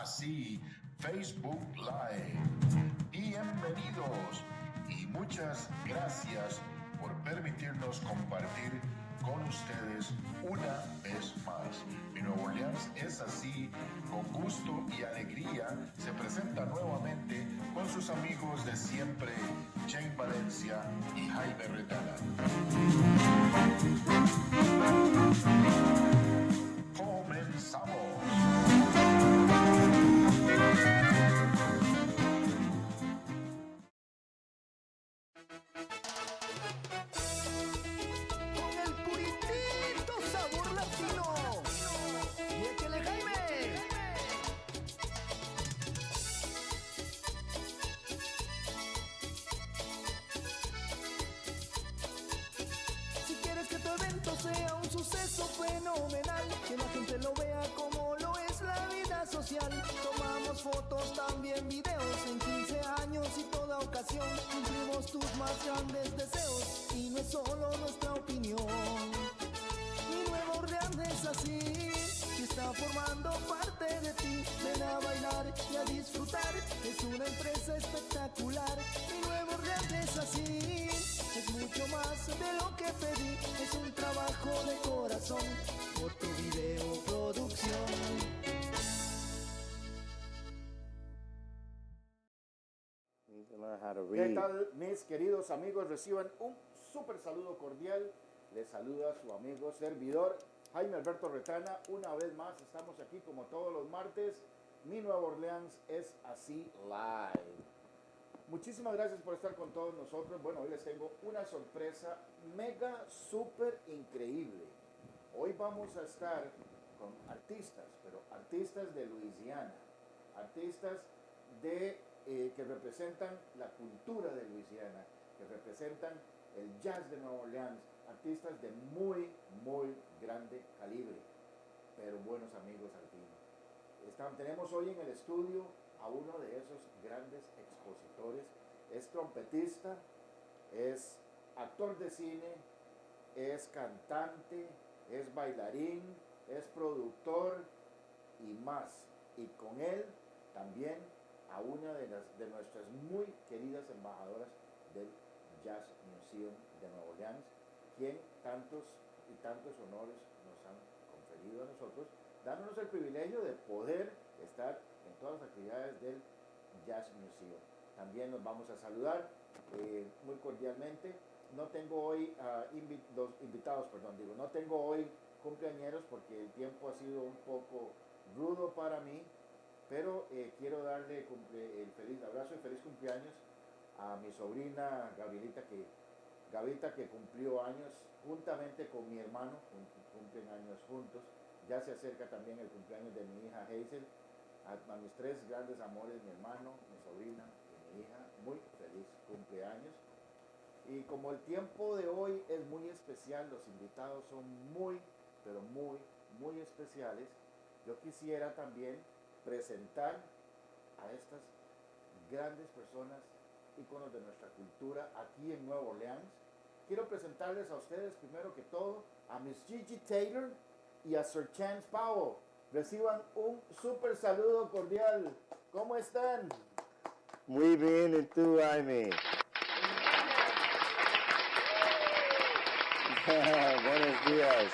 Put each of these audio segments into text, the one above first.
así, Facebook Live. Bienvenidos y muchas gracias por permitirnos compartir con ustedes una vez más. Mi Nueva Orleans es así, con gusto y alegría, se presenta nuevamente con sus amigos de siempre, Chantz Valencia y Jaime Retana. Comenzamos. Fenomenal, que la gente lo vea como lo es la vida social. Tomamos fotos, también videos, en 15 años y toda ocasión cumplimos tus más grandes deseos, y no es solo nuestra opinión. Mi Nueva Orleans es así, que está formando parte de ti. Ven a bailar y a disfrutar, es una empresa espectacular. Mi Nueva Orleans es así, es mucho más de lo que pedí, es un trabajo de corazón, foto, video, producción. ¿Qué tal, mis queridos amigos? Reciban un súper saludo cordial. Les saluda su amigo servidor Jaime Alberto Retana. Una vez más estamos aquí como todos los martes. Mi Nueva Orleans es así live. Muchísimas gracias por estar con todos nosotros. Bueno, hoy les tengo una sorpresa mega súper increíble. Hoy vamos a estar con artistas, pero artistas de Lousiana, artistas que representan la cultura de Lousiana, que representan el jazz de Nueva Orleans, artistas de muy, muy grande calibre, pero buenos amigos al fin. Tenemos hoy en el estudio a uno de esos grandes expositores. Es trompetista, es actor de cine, es cantante, es bailarín, es productor y más. Y con él también a una de nuestras muy queridas embajadoras del Jazz Museum de Nueva Orleans, quien tantos y tantos honores nos han conferido a nosotros, dándonos el privilegio de poder estar en todas las actividades del Jazz Museum. También nos vamos a saludar muy cordialmente. No tengo hoy no tengo hoy cumpleañeros porque el tiempo ha sido un poco rudo para mí, pero quiero darle el feliz abrazo y feliz cumpleaños a mi sobrina Gavita, que cumplió años juntamente con mi hermano, cumplen años juntos. Ya se acerca también el cumpleaños de mi hija Hazel. A mis tres grandes amores, mi hermano, mi sobrina y mi hija, muy feliz cumpleaños. Y como el tiempo de hoy es muy especial, los invitados son muy, pero muy, muy especiales, yo quisiera también presentar a estas grandes personas, íconos de nuestra cultura aquí en Nueva Orleans. Quiero presentarles a ustedes primero que todo a Miss Gigi Taylor y a Sir Chantz Powell. Reciban un súper saludo cordial. ¿Cómo están? Muy bien, ¿y tú, Jaime? Buenos días.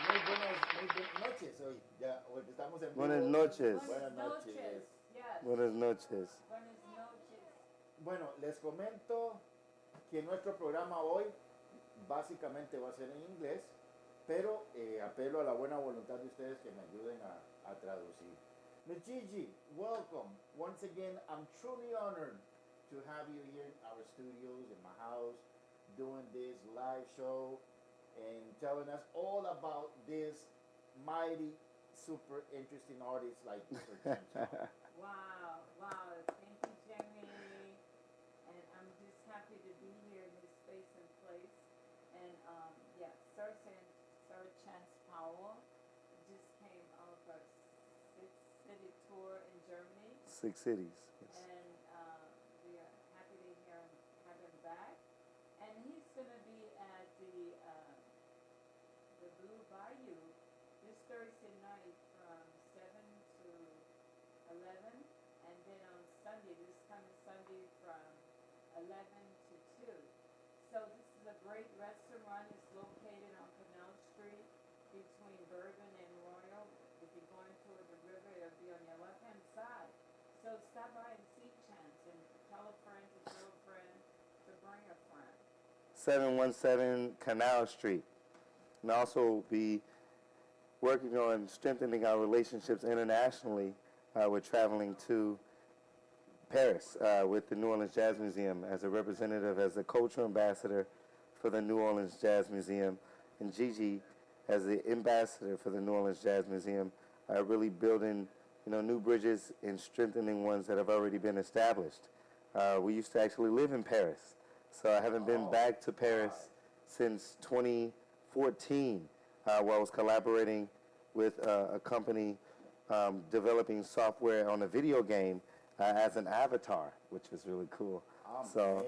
Muy buenas noches hoy. Ya, hoy estamos en vivo. Buenas noches. Buenas noches. Yes. Buenas noches. Buenas noches. Bueno, les comento que nuestro programa hoy básicamente va a ser en inglés, pero apelo a la buena voluntad de ustedes que me ayuden a traducir. Ms. Gigi, welcome. Once again, I'm truly honored to have you here in our studios, in my house, doing this live show and telling us all about this mighty, super interesting artist like Mr. Chantz Powell. Wow. Thank you, Jamie. And I'm just happy to be here in this space and place. And Sir Chantz Powell just came off a 6-city tour in Germany. 6 cities. Yes. And we are happy to have him back. And he's going to be at the Blue Bayou this Thursday night from 7 to 11, and then on Sunday, this coming Sunday from 11 to 2. So this is a great restaurant. It's located on Canal Street between Bourbon and Royal. If you're going toward the river, it'll be on your left-hand side. So stop by and see Chantz and tell a friend to tell a friend to bring a friend. 717 Canal Street. And also be working on strengthening our relationships internationally. We're traveling to Paris with the New Orleans Jazz Museum as a representative, as a cultural ambassador for the New Orleans Jazz Museum, and Gigi as the ambassador for the New Orleans Jazz Museum, really building, new bridges and strengthening ones that have already been established. We used to actually live in Paris, so I haven't been back to Paris since 2014, where I was collaborating with a company developing software on a video game as an avatar, which was really cool. So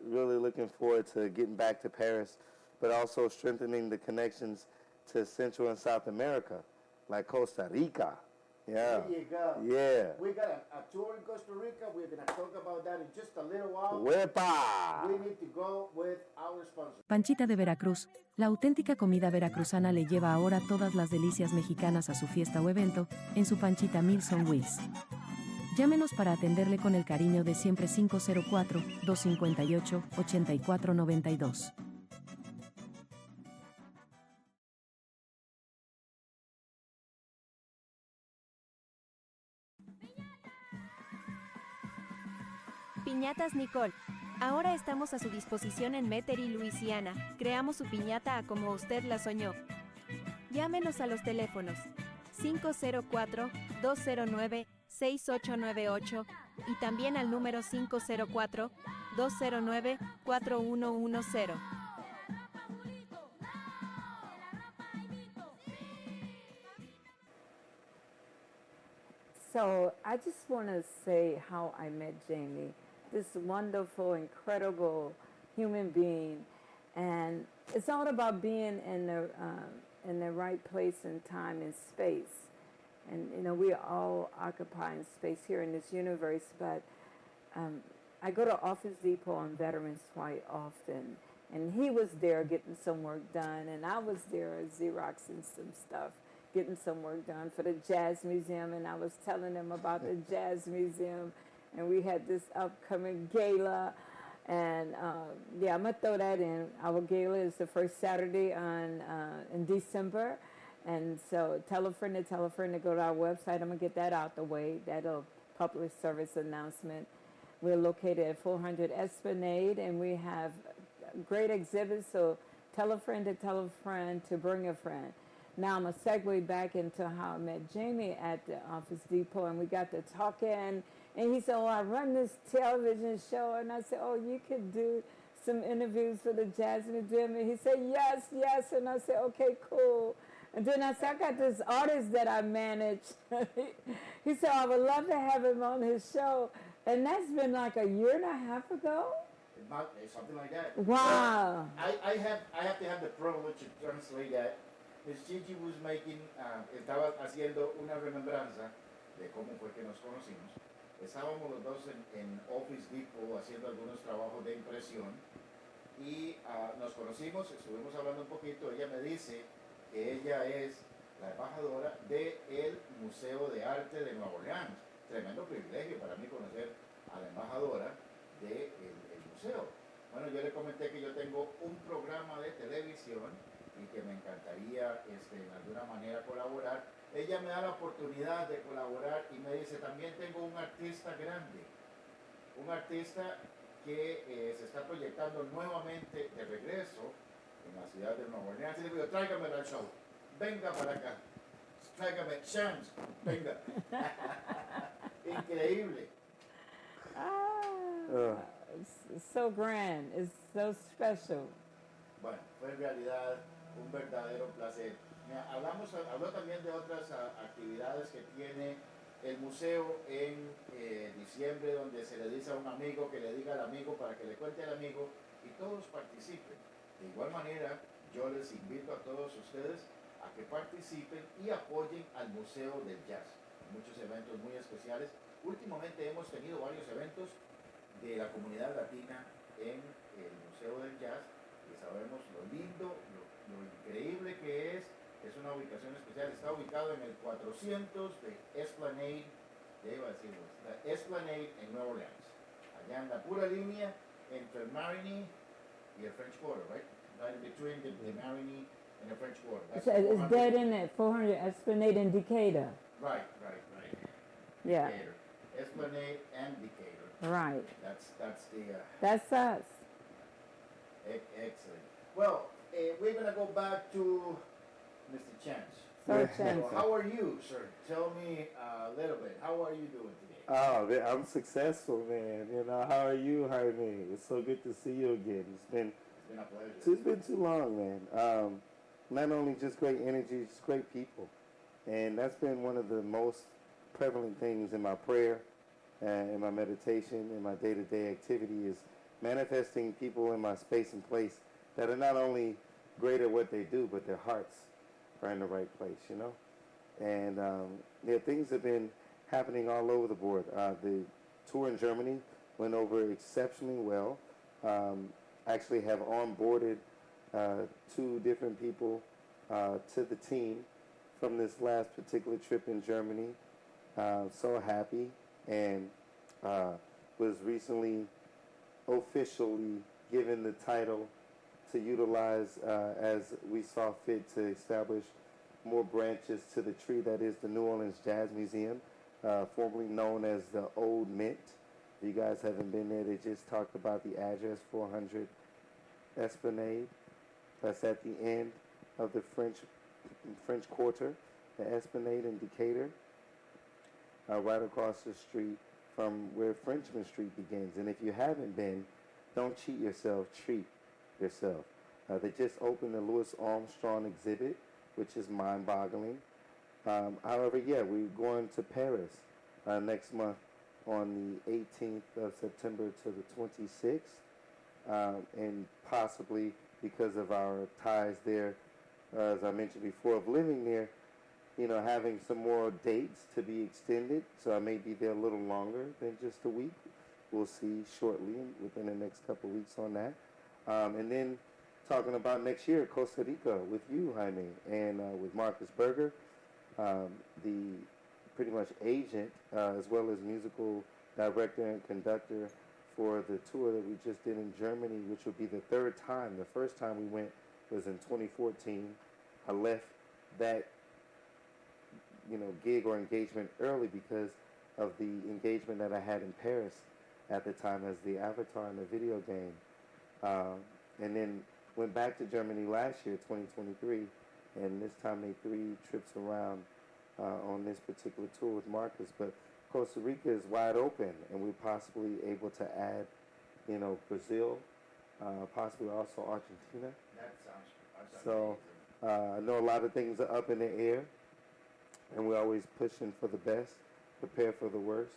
really looking forward to getting back to Paris, but also strengthening the connections to Central and South America, like Costa Rica. Yeah. There you go. Yeah. We got a tour in Costa Rica. We're going to talk about that in just a little while. ¡Huepa! We need to go with our sponsor. Panchita de Veracruz, la auténtica comida veracruzana le lleva ahora todas las delicias mexicanas a su fiesta o evento, en su Panchita Meals on Wheels. Llámenos para atenderle con el cariño de siempre 504-258-8492. Piñatas Nicole. Ahora estamos a su disposición en Metairie, Louisiana. Creamos su piñata a como usted la soñó. Llámenos a los teléfonos 504-209-6898 y también al número 504-209-4110. So I just want to say how I met Jamie, this wonderful, incredible human being, and it's all about being in the right place and time and space. And we are all occupying space here in this universe, but I go to Office Depot on Veterans quite often, and he was there getting some work done, and I was there Xeroxing some stuff, getting some work done for the Jazz Museum, and I was telling them about the Jazz Museum, and we had this upcoming gala, and I'm gonna throw that in. Our gala is the first Saturday in December, and so tell a friend to go to our website. I'm gonna get that out the way. That'll public service announcement. We're located at 400 Esplanade, and we have great exhibits, so tell a friend to bring a friend. Now I'm going to segue back into how I met Jamie at the Office Depot, and we got to talking, and he said, I run this television show, and I said, you could do some interviews for the Jazz Museum, and he said, yes, and I said, okay, cool. And then I said, I got this artist that I manage. He said, I would love to have him on his show, and that's been like a year and a half ago? Something like that. Wow. I have to have the privilege to translate that. Miss Gigi was estaba haciendo una remembranza de cómo fue que nos conocimos. Estábamos los dos en Office Depot haciendo algunos trabajos de impresión y nos conocimos, estuvimos hablando un poquito. Ella me dice que ella es la embajadora del Museo de Arte de Nueva Orleans. Tremendo privilegio para mí conocer a la embajadora del museo. Bueno, yo le comenté que yo tengo un programa de televisión y que me encantaría en alguna manera colaborar. Ella me da la oportunidad de colaborar y me dice, también tengo un artista grande, un artista que se está proyectando nuevamente de regreso en la ciudad de Nueva Orleans. Y le digo, tráigame al show, venga para acá, tráigame Chantz, venga. Increíble. It's so grand, it's so special. Bueno, fue en realidad un verdadero placer. Mira, habló también de otras actividades que tiene el museo en diciembre, donde se le dice a un amigo que le diga al amigo para que le cuente al amigo y todos participen. De igual manera, yo les invito a todos ustedes a que participen y apoyen al Museo del Jazz. muchos eventos muy especiales. Últimamente hemos tenido varios eventos de la comunidad latina en el Museo del Jazz y sabemos lo lindo, lo increíble que es. Es una ubicación especial, está ubicado en el 400 de Esplanade, ya iba a decirlo, la Esplanade en Nueva Orleans, allá en la pura línea entre Marigny y el French Quarter, right? Right in between the Marigny and the French Quarter. That's So it's 400 dead in at 400 Esplanade in Decatur. Right. Yeah. Decatur. Esplanade and Decatur. Right. That's the That's us. excellent. Well, we're gonna go back to Mr. Chantz. Sir So Chantz. how are you, sir? Tell me a little bit. How are you doing today? Oh, man, I'm successful, man. You know, how are you, Jaime? It's so good to see you again. It's been a pleasure. It's been too long, man. Not only just great energy, just great people. And that's been one of the most prevalent things in my prayer, in my meditation, in my day-to-day activity is manifesting people in my space and place that are not only great at what they do, but their hearts are in the right place, you know? And yeah, things have been happening all over the board. The tour in Germany went over exceptionally well. Actually have onboarded 2 different people to the team from this last particular trip in Germany. So happy, and was recently officially given the title to utilize as we saw fit to establish more branches to the tree that is the New Orleans Jazz Museum, formerly known as the Old Mint. If you guys haven't been there, they just talked about the address, 400 Esplanade. That's at the end of the French Quarter, the Esplanade in Decatur, right across the street from where Frenchman Street begins. And if you haven't been, don't cheat yourself, treat yourself. They just opened the Louis Armstrong exhibit, which is mind-boggling. However, yeah, we're going to Paris next month on the 18th of September to the 26th, and possibly because of our ties there, as I mentioned before, of living there, you know, having some more dates to be extended, so I may be there a little longer than just a week. We'll see shortly within the next couple of weeks on that. And then talking about next year, Costa Rica with you, Jaime, and with Marcus Berger, the pretty much agent, as well as musical director and conductor for the tour that we just did in Germany, which will be the 3rd time. The first time we went was in 2014. I left that, you know, gig or engagement early because of the engagement that I had in Paris at the time as the avatar in the video game. And then went back to Germany last year, 2023, and this time made 3 trips around on this particular tour with Marcus. But Costa Rica is wide open, and we're possibly able to add, you know, Brazil, possibly also Argentina. That sounds So amazing. I know a lot of things are up in the air, and we're always pushing for the best, prepare for the worst,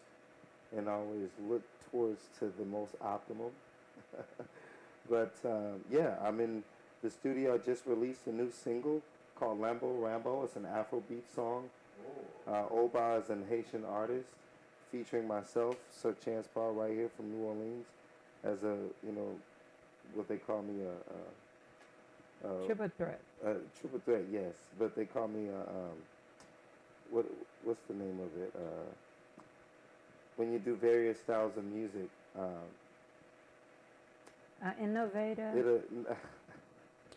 and always look towards to the most optimum. But yeah, I'm in the studio. I just released a new single called Lambo Rambo. It's an Afrobeat song. Oba is an Haitian artist featuring myself, Sir Chantz Powell, right here from New Orleans, as a, you know, what they call me a Triple threat. triple threat, yes, but they call me what's the name of it? When you do various styles of music, Innovator. it'll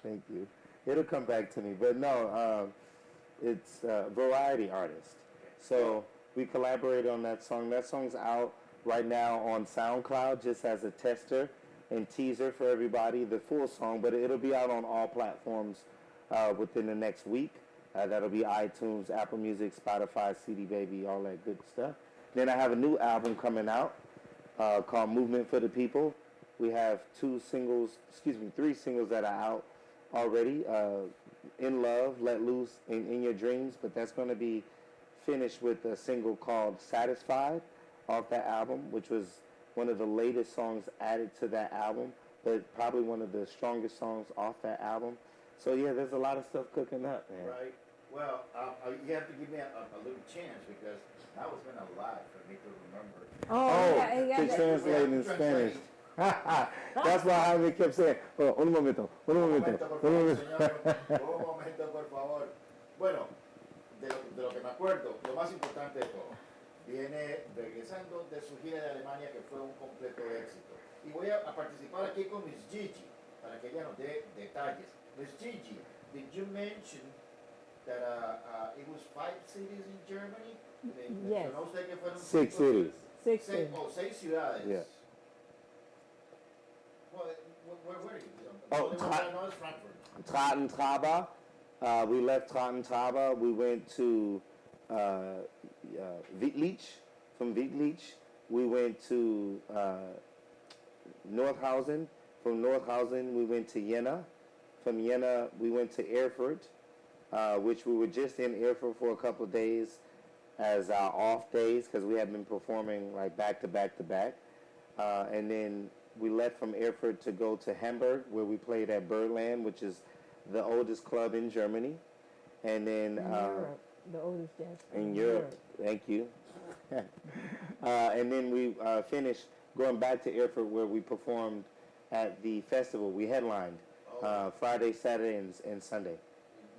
thank you. It'll come back to me, but no, it's variety artist. So we collaborated on that song. That song's out right now on SoundCloud just as a tester and teaser for everybody, the full song, but it'll be out on all platforms within the next week. That'll be iTunes, Apple Music, Spotify, CD Baby, all that good stuff. Then I have a new album coming out called Movement for the People. We have 3 singles that are out already. In Love, Let Loose, in Your Dreams, but that's going to be finished with a single called Satisfied off that album, which was one of the latest songs added to that album, but probably one of the strongest songs off that album. So yeah, there's a lot of stuff cooking up, man. Right. Well, you have to give me a little chance because now it's been a lot for me to remember. Oh, yeah, to translate in Spanish. That's why Jaime kept saying, oh, un momento, un momento, por un favor, momento. señor. Un momento, por favor. Bueno, de lo que me acuerdo, lo más importante de todo, viene regresando de su gira de Alemania que fue un completo éxito. Y voy a participar aquí con Miss Gigi para que ella nos dé detalles. Miss Gigi, did you mention that it was 5 cities in Germany? Yes. ¿No usted que fueron 6 cities. 6 cities. 6 ciudades. Yeah. Well, where were you? Oh, No, it's Frankfurt. Traben-Traba. We left Traben-Traba. We went to Wittlich. From Wittlich, we went to Nordhausen. From Nordhausen, we went to Jena. From Jena, we went to Erfurt, which we were just in Erfurt for a couple of days as our off days because we have been performing like back to back to back. And then we left from Erfurt to go to Hamburg, where we played at Birdland, which is the oldest club in Germany. And then In Europe, the oldest jazz club in Europe, thank you. And then we finished going back to Erfurt, where we performed at the festival. We headlined Friday, Saturday, and Sunday.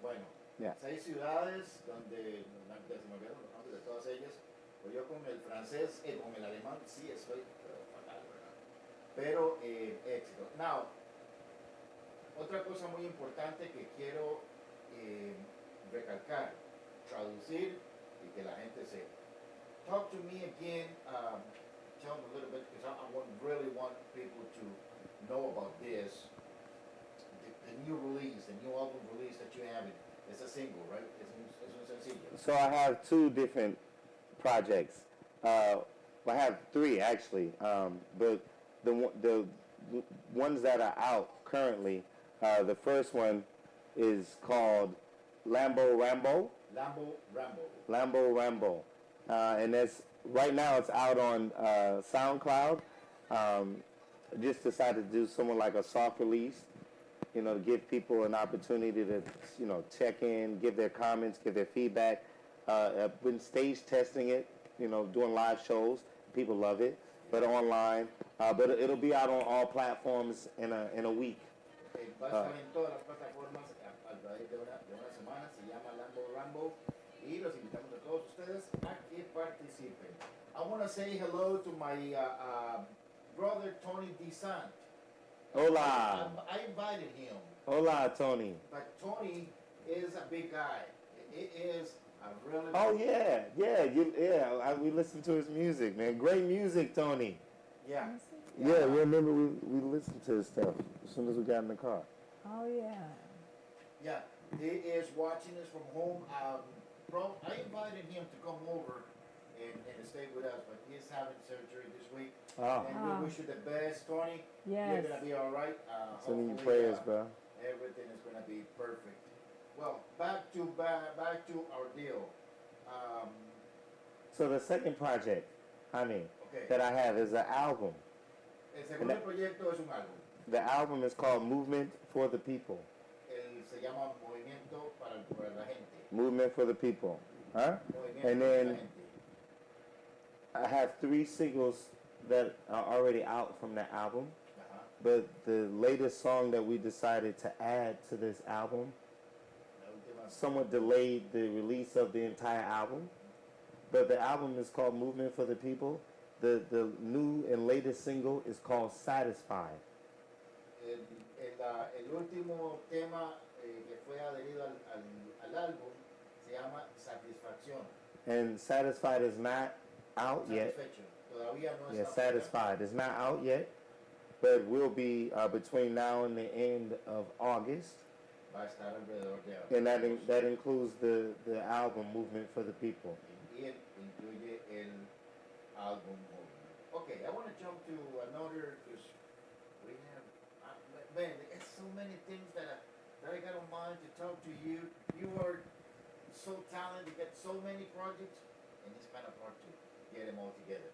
Bueno, Yeah. 6 ciudades donde se me olvidaron los nombres de todas ellas. Pues yo con el francés, con el alemán sí estoy fatal, ¿verdad? Pero éxito. Now, otra cosa muy importante que quiero recalcar, traducir y que la gente sepa. Talk to me again, tell me a little bit, because really want people to know about this. The new release, the new album release that you have, it's a single, right? It's un sencillo. So I have 2 different projects. Well, I have 3 actually, but the ones that are out currently, the first one is called Lambo Rambo. Lambo Rambo. Lambo Rambo. And that's right now it's out on SoundCloud. Just decided to do somewhat like a soft release, you know, to give people an opportunity to, you know, check in, give their comments, give their feedback. I've been stage testing it, you know, doing live shows. People love it, but online. But it'll be out on all platforms in a week. Va a estar en todas las plataformas a través de una semana, se llama Lambo Rambo y los invitamos a todos ustedes a que participen. I want to say hello to my brother Tony DeSant. Hola. I invited him, Hola, Tony. but Tony is a big guy. It is a really Oh, yeah. We listened to his music, man. Great music, Tony. yeah. Yeah, you remember we listened to his stuff as soon as we got in the car. Oh, yeah. Yeah, he is watching us from home. I invited him to come over and stay with us, but he's having surgery this week. Oh. And we wish you the best, Tony. Yes. You're gonna be all right. Sending you Hopefully, prayers, bro. everything is gonna be perfect. Well, back to our deal. So the second project, Okay. that I have is an album. El segundo proyecto es un álbum. The album is called Movement for the People. Se llama Movimiento para la Gente. Movement for the People. Huh? Movimiento And para la then Gente. I have 3 singles that are already out from the album. Ajá. But the latest song that we decided to add to this album La última. somewhat delayed the release of the entire album. But the album is called Movement for the People. The new and latest single is called Satisfied. El último tema que fue adherido al álbum se llama Satisfacción. And Satisfied is not out yet. Satisfecho. Todavía no Yeah, está. Satisfied is not out yet, but will be between now and the end of August. Va a estar alrededor de And that includes the album Movement for the People. Y incluye el álbum. Okay, I want to jump to another because we have, man, there's so many things that I got on mind to talk to you. You are so talented, you get so many projects, and it's kind of hard to get them all together.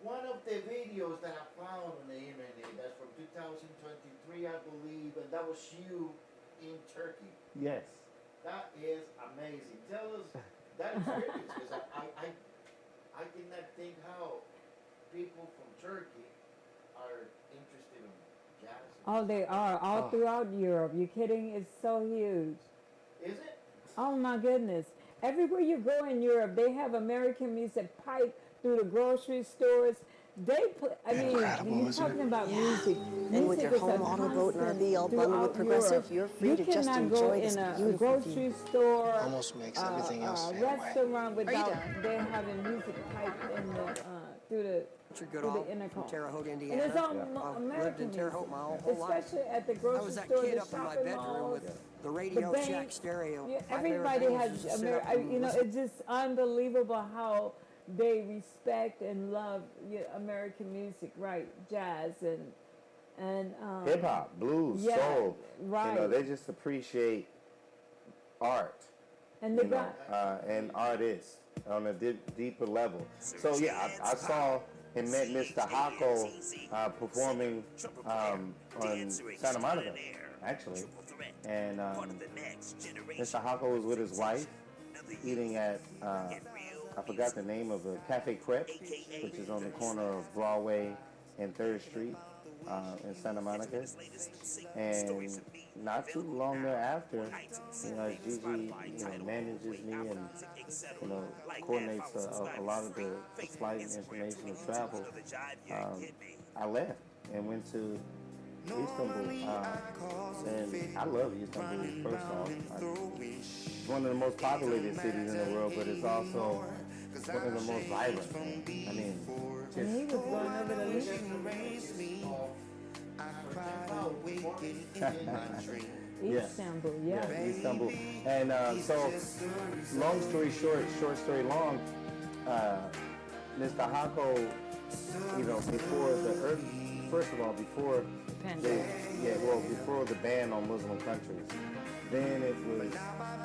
One of the videos that I found on the internet, that's from 2023, I believe, and that was you in Turkey. Yes. That is amazing. Tell us that experience, because I cannot think how people from Turkey are interested in jazz. Oh, they are all throughout Europe. You kidding? It's so huge. Is it? Oh my goodness. Everywhere you go in Europe, they have American music piped through the grocery stores. They play, I mean, Incredible, you're isn't talking it? about music. And with Music your is home, a auto, boat, and constant RV all bundled with throughout Progressive, Europe. you're free You to just cannot go enjoy this in a beautiful grocery view. store, Almost makes everything else fade away. restaurant without they having music piped in the through the Richard through Goodall the intercom. from Terre Haute, And Indiana. it's all I've lived American in Terre music, Haute my whole life. especially at the I grocery was that store, kid the up in my shopping bedroom malls, with the the Radio banks. Shack stereo. Yeah, My favorite everybody thing was has just to sit up and you know, listen. it's just unbelievable how they respect and love American music, right? Jazz and Hip hop, blues, yeah, soul. right. You know, they just appreciate art. And they You know, got and artists on a deeper level. So yeah, I saw and met Mr. Hako performing on Santa Monica, actually. And Mr. Hako was with his wife eating at, I forgot the name of the Cafe Crepe, which is on the corner of Broadway and 3rd Street in Santa Monica. And not too long thereafter, you know, Gigi, manages me and, coordinates a lot of the flight information and travel. I left and went to Istanbul, and I love Istanbul. First off, it's one of the most populated cities in the world, but it's also one of the most vibrant. I mean, and he was going over the list. Yes. Istanbul, yeah. Istanbul. And so, long story short, short story long, Mr. Hako, before the earth, first of all, before before the ban on Muslim countries, then it was,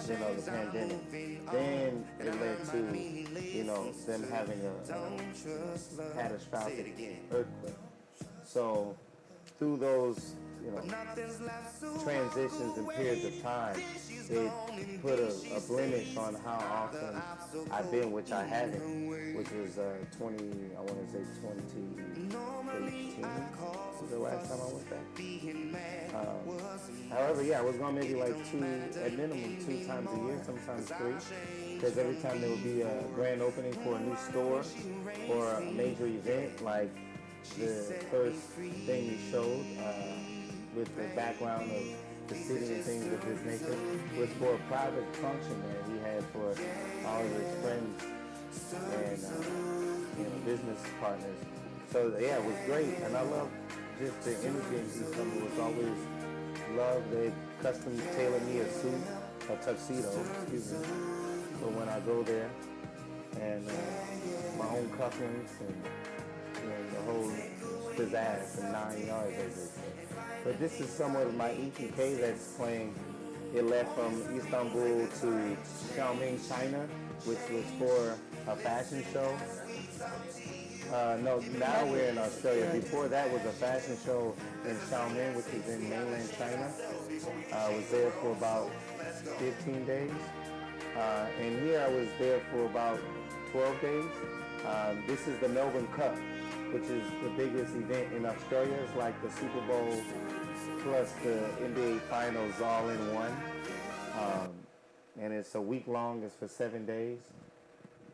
the pandemic. Then it led to, them having a catastrophic earthquake. So through those, transitions and periods of time, it put a blemish on how often I've been, which I haven't, which was 2018 was the last time I went back. However, I was going maybe like at minimum 2 times a year, sometimes 3, because every time there would be a grand opening for a new store or a major event, like the first thing you showed, with the background of the city and things of this nature, was for a private function that he had for all of his friends and business partners. So it was great, and I love just the energy in Istanbul. It's always love. They custom tailor me a suit, a tuxedo, excuse me, for when I go there, and my own cufflinks and the whole pizzazz and 9 yards, as they say. But this is somewhat of my EPK that's playing. It left from Istanbul to Xiaoming, China, which was for a fashion show. No, now we're in Australia. Before that was a fashion show in Xiaoming, which is in mainland China. I was there for about 15 days. And here I was there for about 12 days. This is the Melbourne Cup, which is the biggest event in Australia. It's like the Super Bowl plus the NBA Finals all in one. And it's a week long. It's for 7 days.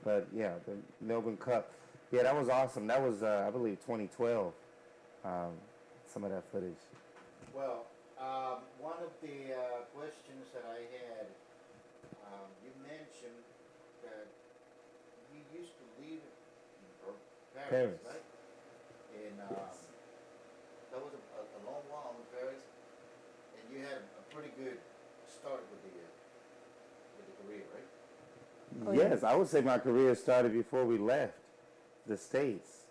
But the Melbourne Cup. Yeah, that was awesome. That was, I believe, 2012. Some of that footage. Well, one of the questions that I had, you mentioned that you used to live in Paris, right? And that was a long while in Paris, and you had a pretty good start with the career, right? Yes, I would say my career started before we left the States,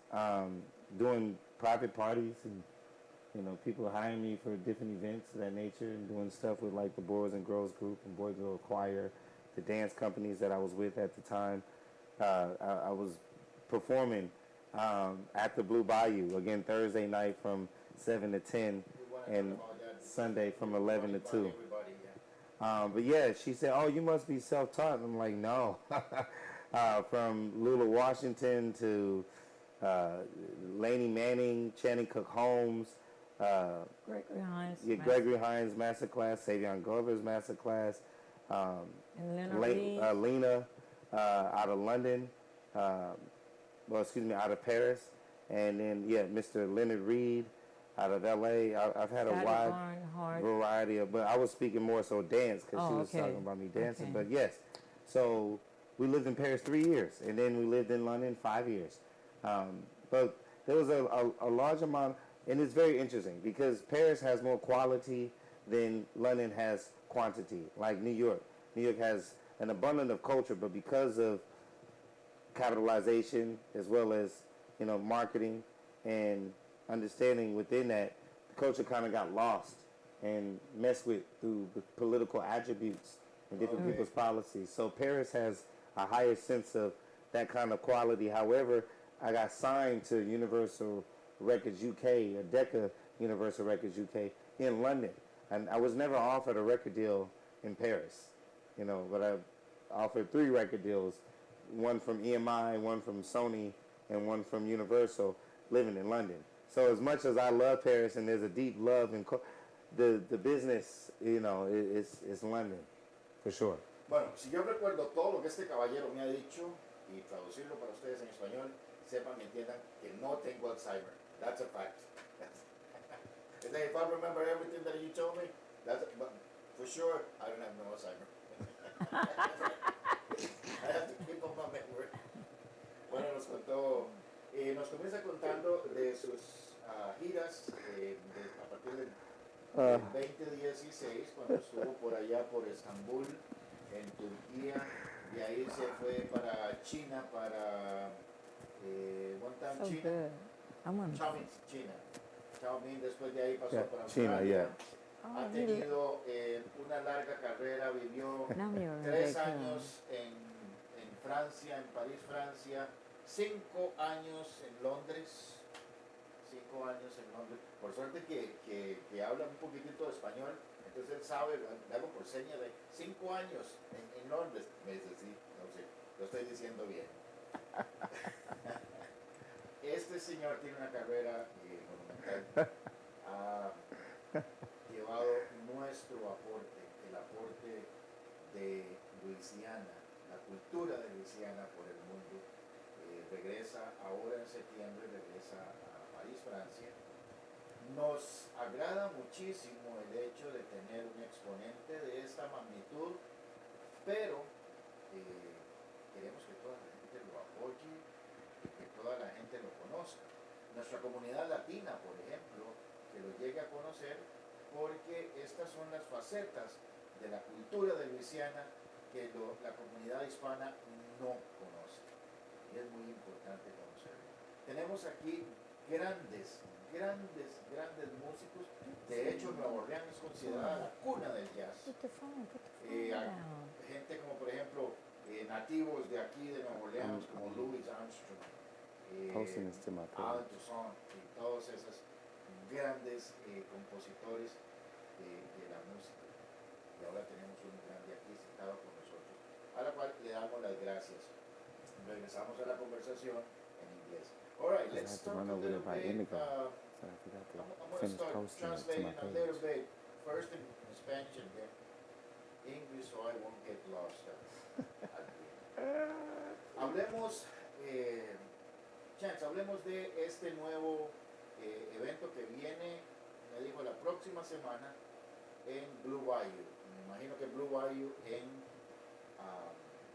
doing private parties and, people hiring me for different events of that nature and doing stuff with like the Boys and Girls Group and Boy Girl Choir, the dance companies that I was with at the time. I was performing at the Blue Bayou, again, Thursday night from 7 to 10 and Sunday from 11 to 2. But yeah, she said, "Oh, you must be self-taught." I'm like, "No." From Lula Washington to Laney Manning, Channing Cook Holmes, Gregory Hines. Gregory Hines Masterclass, Savion Glover's Masterclass, And Lena Reed. Lena out of London, out of Paris, and then Mr. Leonard Reed out of L.A. I've had a wide variety of, but I was speaking more so dance because she was talking about me dancing. But yes, so we lived in Paris 3 years, and then we lived in London 5 years. But there was a large amount, and it's very interesting because Paris has more quality than London has quantity, like New York. New York has an abundance of culture, but because of capitalization as well as, marketing and understanding within that, the culture kind of got lost and messed with through the political attributes and different people's policies. So Paris has a higher sense of that kind of quality. However, I got signed to Universal Records UK, Decca Universal Records UK in London. And I was never offered a record deal in Paris, but I offered 3 record deals, one from EMI, one from Sony, and one from Universal, living in London. So as much as I love Paris and there's a deep love in the business, it's London, for sure. Bueno, si yo recuerdo todo lo que este caballero me ha dicho y traducirlo para ustedes en español, sepan y entiendan que no tengo Alzheimer. That's a fact. If I remember everything that you told me, but for sure, I don't have no Alzheimer. I have to keep up my memory. Bueno, nos comienza contando de sus giras a partir del 2016, cuando estuvo por allá por Estambul, en Turquía, de ahí se fue para China, para China. Xiaomin, después de ahí pasó para Australia. Ha tenido una larga carrera, vivió 3 años en Francia, en París, Francia, 5 años en Londres. 5 años en Londres. Por suerte que habla un poquitito de español, entonces él sabe, le hago por seña de 5 años en Londres. Me dice, sí, no sé, lo estoy diciendo bien. Este señor tiene una carrera monumental. Ha llevado nuestro aporte, el aporte de Lousiana, la cultura de Lousiana por el mundo. Regresa ahora en septiembre, regresa a Paris, Francia. Nos agrada muchísimo el hecho de tener un exponente de esta magnitud, pero queremos que toda la gente lo apoye, que toda la gente lo conozca. Nuestra comunidad latina, por ejemplo, que lo llegue a conocer, porque estas son las facetas de la cultura de Lousiana que la comunidad hispana no conoce. Y es muy importante conocerlo. Tenemos aquí grandes músicos. De hecho, Nueva Orleans es considerada la cuna del jazz. Gente como, por ejemplo, nativos de aquí de Nueva Orleans, como Louis Armstrong, Alan Toussaint, y todos esos grandes compositores de la música. Y ahora tenemos un grande aquí sentado con nosotros, a la cual le damos las gracias. Regresamos a la conversación en inglés. All right, let's talk a little bit. I'm going to start translating a little bit, first in Spanish and then English, so I won't get lost. Hablemos, Chantz, hablemos de este nuevo evento que viene, me dijo, la próxima semana en Blue Bayou. Me imagino que Blue Bayou en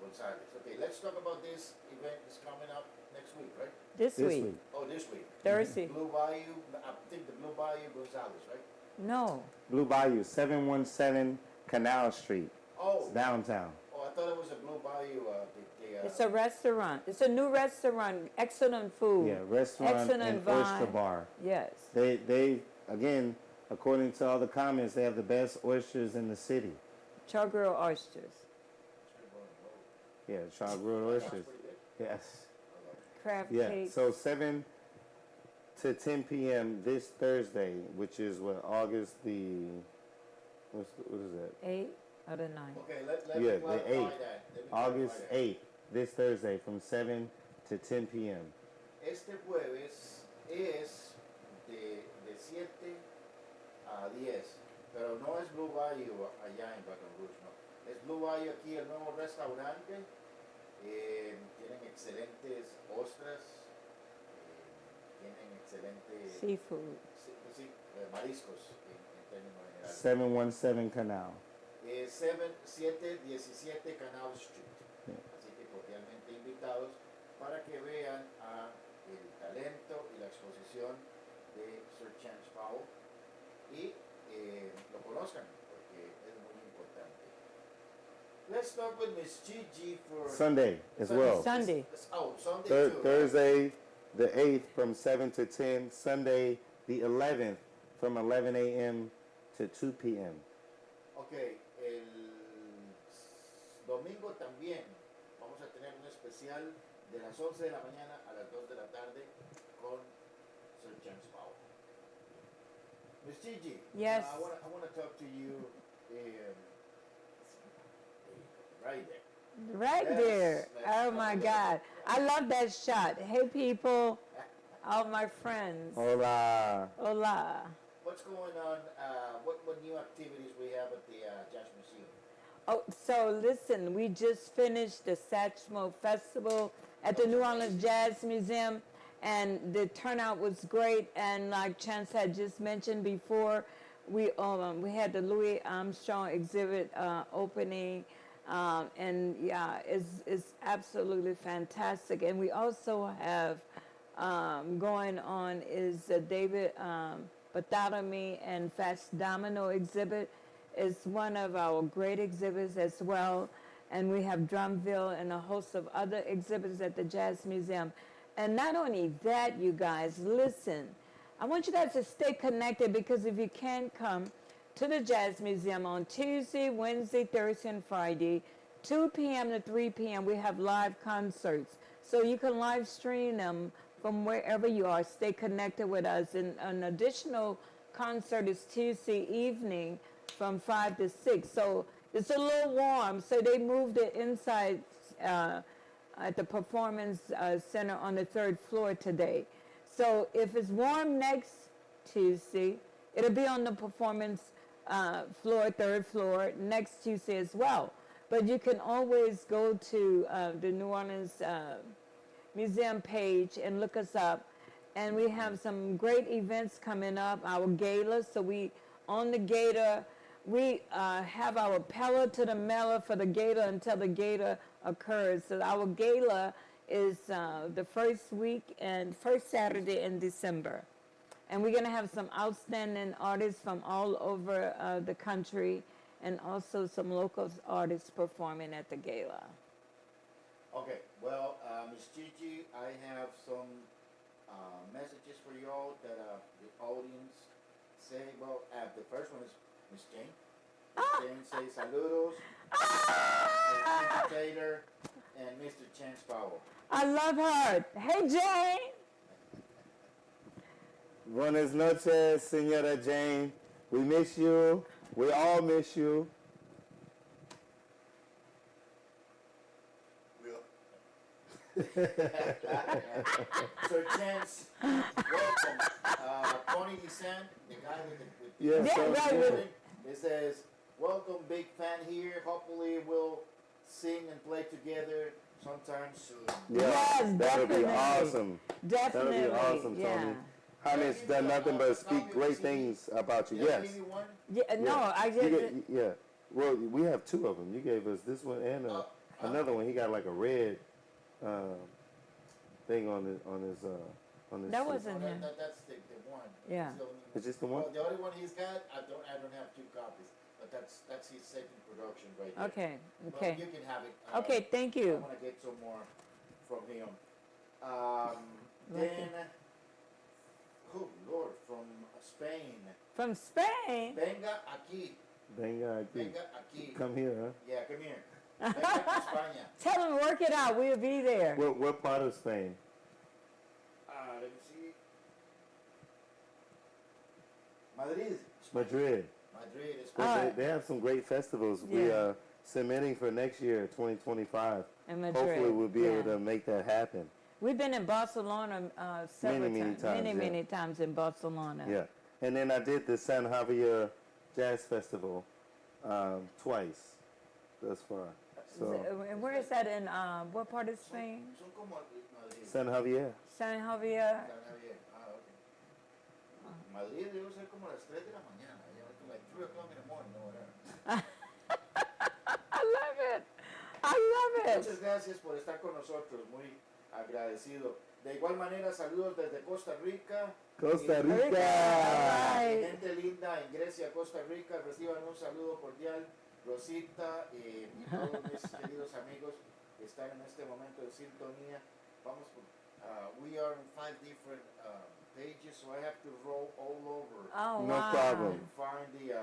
González. Okay, let's talk about this event that's coming up next week, right? This week. Oh, this week. Thursday. Blue Bayou, I think the Blue Bayou González, right? No. Blue Bayou, 717 Canal Street. Oh. It's downtown. Oh, I thought it was a Blue Bayou. It's a restaurant. It's a new restaurant. Excellent food. Yeah, restaurant excellent and vibe. oyster bar. Yes. They again, according to all the comments, they have the best oysters in the city. Char-grilled oysters. Yeah, char-grilled oysters. Yes. Crab Yeah. cakes. So 7 to 10 p.m. this Thursday, which is what, August the what is that? or the 9th? Okay, let Yeah, me the clarify 8th. that. Let me August clarify that. 8th, this Thursday from 7 to 10 p.m. Este jueves es de 7 a 10, pero no es Blue Bayou allá en Baton Rouge, no. Es Blue Bayou aquí, el nuevo restaurante. Tienen excelentes ostras, tienen excelentes Seafood. mariscos en términos generales. 717 Canal. 717 Canal Street. Yeah. Así que cordialmente invitados para que vean el talento y la exposición de Sir Chantz Powell y lo conozcan porque es muy importante. Let's start with Miss Gigi for Sunday as well. Sunday. Oh, Sunday too. Right? Thursday the 8th from 7 to 10. Sunday the 11th from 11 a.m. to 2 p.m. Ok, el domingo también vamos a tener un especial de las 11 de la mañana a las 2 de la tarde con Sir Chantz Powell. Miss Gigi, Yes. I want to talk to you right there. Right Yes, there. let's Oh talk my about God. it. I love that shot. Hey people, all my friends. Hola. Hola. What's going on? What new activities we have at the Jazz Museum? Oh, so listen, we just finished the Satchmo Festival at the New Orleans Jazz Museum, and the turnout was great. And like Chance had just mentioned before, we had the Louis Armstrong exhibit opening, and yeah, it's absolutely fantastic. And we also have going on is David Bartholomew and Fast Domino exhibit. It's one of our great exhibits as well. And we have Drumville and a host of other exhibits at the Jazz Museum. And not only that, you guys, listen, I want you guys to stay connected because if you can't come to the Jazz Museum on Tuesday, Wednesday, Thursday, and Friday, 2 p.m. to 3 p.m., we have live concerts. So you can live stream them from wherever you are. Stay connected with us. And an additional concert is Tuesday evening from 5 to 6. So it's a little warm. So they moved it inside at the Performance Center on the 3rd floor today. So if it's warm next Tuesday, it'll be on the Performance floor, 3rd floor, next Tuesday as well. But you can always go to the New Orleans Museum page and look us up. And we have some great events coming up, our gala. So on the gala, we have our Pella to the Mela for the gala until the gala occurs. So our gala is the first Saturday in December. And we're going to have some outstanding artists from all over the country and also some local artists performing at the gala. Okay, well, Ms. Gigi, I have some messages for you all that the audience say. Well, the first one is Miss Jane. Miss Jane says saludos. Mr. Taylor and Mr. Chantz Powell. I love her. Hey, Jane. Buenas noches, Señora Jane. We miss you. We all miss you. Sir Chantz, welcome. Tony Desan, the guy with Yes, Yeah, so right. good. it says, welcome, big fan here. Hopefully we'll sing and play together sometime soon. Yeah, Yes, that'll be definitely. awesome. Definitely. That'll be awesome, yeah. Tony. Jame's done nothing but speak great things about you. You Yes. give me one? Yeah, no, Yeah. I You just, get- yeah. Well, we have two of them. You gave us this one and another one. He got like a red thing on his that suit. wasn't him. That's the one. Yeah. It's the only- It's just the one? Well, the only one he's got, I don't have two copies, but that's his second production right there. Okay, But okay. you can have it. Okay, thank I you. want to get some more from him. Okay. Then, oh Lord, from Spain. From Spain? Venga aquí. Venga aquí. Venga aquí. Come here, huh? Yeah, come here. Venga to España. Tell him work it out. We'll be there. What part of Spain? Let me see. Madrid. Madrid. Madrid is But they have some great festivals. Yeah. We are submitting for next year, 2025. In Madrid. Hopefully we'll be able yeah. to make that happen. We've been in Barcelona several Many times. times, yeah. Many times in Barcelona. Yeah. And then I did the San Javier Jazz Festival twice thus far. So And where is that in, what part of Spain? Son como Madrid. San Javier. San Javier. San Javier. Ok. Madrid debe ser como las 3 de la mañana. Like 3 o'clock in the morning, no, whatever. I love it. I love it. Muchas gracias por estar con nosotros, muy agradecido. De igual manera, saludos desde Costa Rica. Costa Y- Rica. Right. Gente linda en Grecia, Costa Rica, reciban un saludo cordial. Rosita y todos mis queridos amigos que están en este momento en sintonía. Vamos por, we are in 5 different pages, so I have to roll all over Oh, No wow. problem. and find the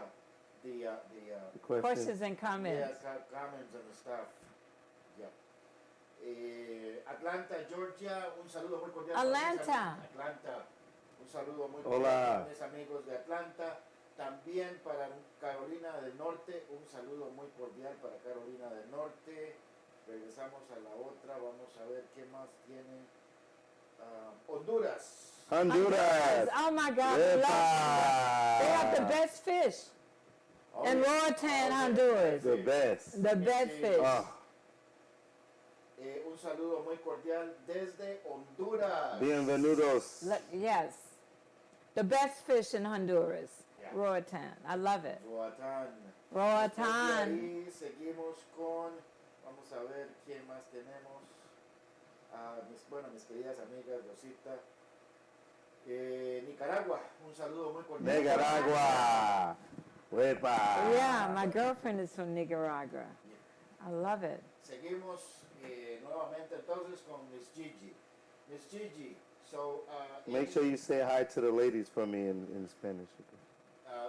The question. Questions and comments. yeah, comments and stuff. Yeah. Atlanta, Georgia, un saludo muy cordial. para mis Atlanta. amigos. Atlanta, un saludo muy Hola. cordial para mis amigos de Atlanta. También para Carolina del Norte, un saludo muy cordial para Carolina del Norte. Regresamos a la otra, vamos a ver qué más tiene. Honduras. Honduras. Oh my God. They have the best fish. Oh, In yeah. Roatan, Oh, Honduras. The best. The best Sí. fish. Oh, Un saludo muy cordial desde Honduras. bienvenidos. Yes. The best fish in Honduras. Yeah. Roatan. I love it. Roatán. Roatan. Y seguimos con, vamos a ver quién más tenemos. Mis queridas amigas, Rosita. Nicaragua, un saludo muy cordial. Nicaragua. Huepa. Yeah, my girlfriend is from Nicaragua. I love it. Seguimos nuevamente entonces con Miss Gigi. Miss Gigi, so... Make sure you say hi to the ladies for me in Spanish.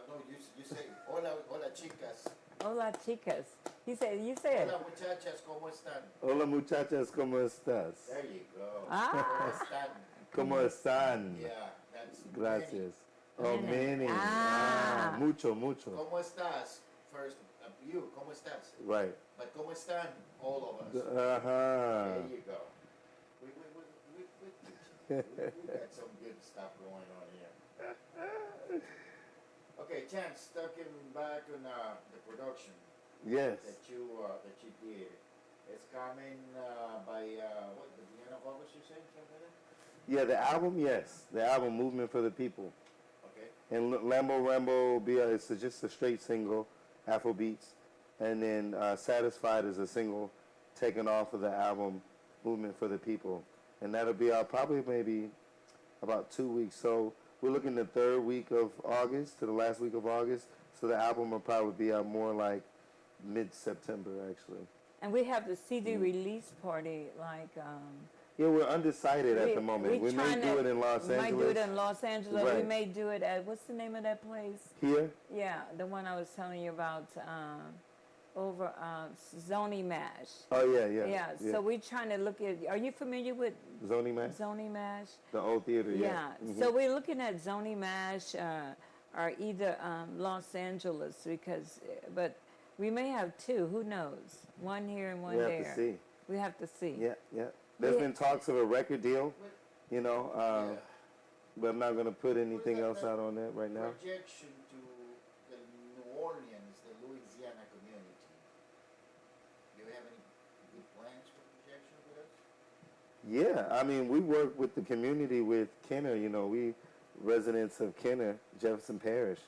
no, you say, hola, hola chicas. Hola, chicas. You say it. Hola muchachas, ¿cómo están? Hola muchachas, ¿cómo estás? There you go. Ah. ¿Cómo están? ¿Cómo están? Yeah, that's Gracias. Oh, Many. many. Ah. Mucho, mucho. ¿Cómo estás? First, you, ¿cómo estás? Right. But ¿cómo están? All of us. Uh-huh. There you go. We got some good stuff going on here. Okay, Chantz, talking back on the production Yes. that you did. It's coming by what, the end of August, you say, something like that? Yeah, the album, yes. The album, Movement for the People. Okay. And Lambo Rambo will be it's just a straight single, Afro beats. And then Satisfied is a single taken off of the album, Movement for the People. And that'll be out probably maybe about 2 weeks. So we're looking the 3rd week of August to the last week of August. So the album will probably be out more like mid-September, actually. And we have the CD release party, like... Yeah, we're undecided at the moment. We may do it in Los We might do Angeles. it in Los Angeles. We Right. may do it at, what's the name of that place? Here? Yeah, the one I was telling you about, over Zoni Mash. Oh, yeah. Yeah, so we're trying to look at, are you familiar with Zoni Man? Zoni Mash? The old theater, yeah. Yeah, Mhm. so we're looking at Zoni Mash or either Los Angeles because, but we may have 2, who knows? One here and one We have there. to see. We have to see. Yeah. There's been talks of a record deal, you know, Yeah. but I'm not going to put anything else out on that right now. Projection to the New Orleans, the Louisiana community. Do you have any good plans for projection with us? Yeah, I mean, we work with the community with Kenner, you know, we residents of Kenner, Jefferson Parish.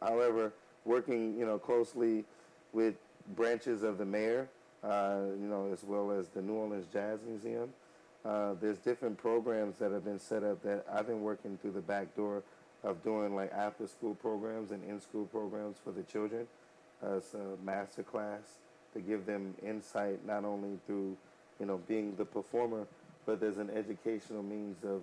However, working, you know, closely with branches of the mayor, you know, as well as the New Orleans Jazz Museum. There's different programs that have been set up that I've been working through the back door of doing like after school programs and in-school programs for the children as a master class to give them insight not only through, you know, being the performer, but there's an educational means of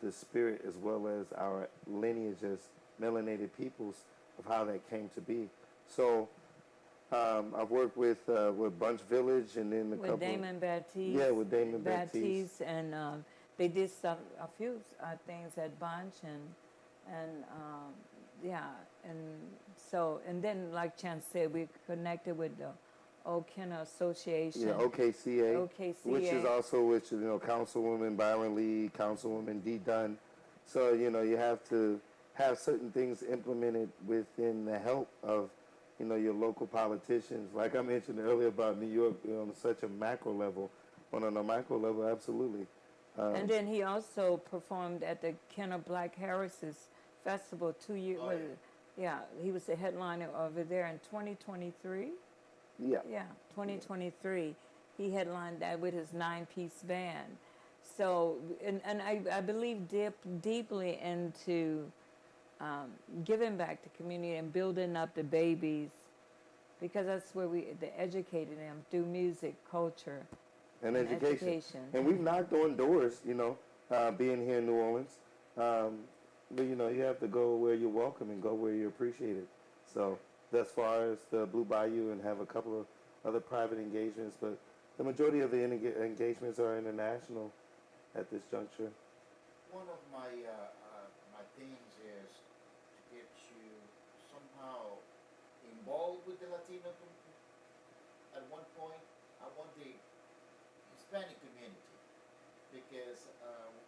the spirit as well as our lineage as melanated peoples of how that came to be. So I've worked with Bunch Village and then a couple. With Damon Baptiste. Yeah, with Damon Baptiste. And they did a few things at Bunch and yeah, and So, and then like Chantz said, we connected with the Okina Association. Yeah, OKCA, OKCA. which is also with, you know, Councilwoman Byron Lee, Councilwoman Dee Dunn. So, you know, you have to have certain things implemented within the help of, you know, your local politicians. Like I mentioned earlier about New York, you know, on such a macro level, but on a micro level, absolutely. And then he also performed at the Kenner Black Harris's Festival 2 years. Oh, Yeah, he was the headliner over there in 2023. Yeah. Yeah, 2023. He headlined that with his 9-piece band. So, and I believe deeply into giving back to community and building up the babies, because that's where they educated them through music, culture, And education. And we've knocked on doors, you know, being here in New Orleans. But, you know, you have to go where you're welcome and go where you're appreciated. So, thus far as the Blue Bayou and have a couple of other private engagements, but the majority of the engagements are international at this juncture. One of my my things is to get you somehow involved with the Latino community. At one point, I want the Hispanic community, because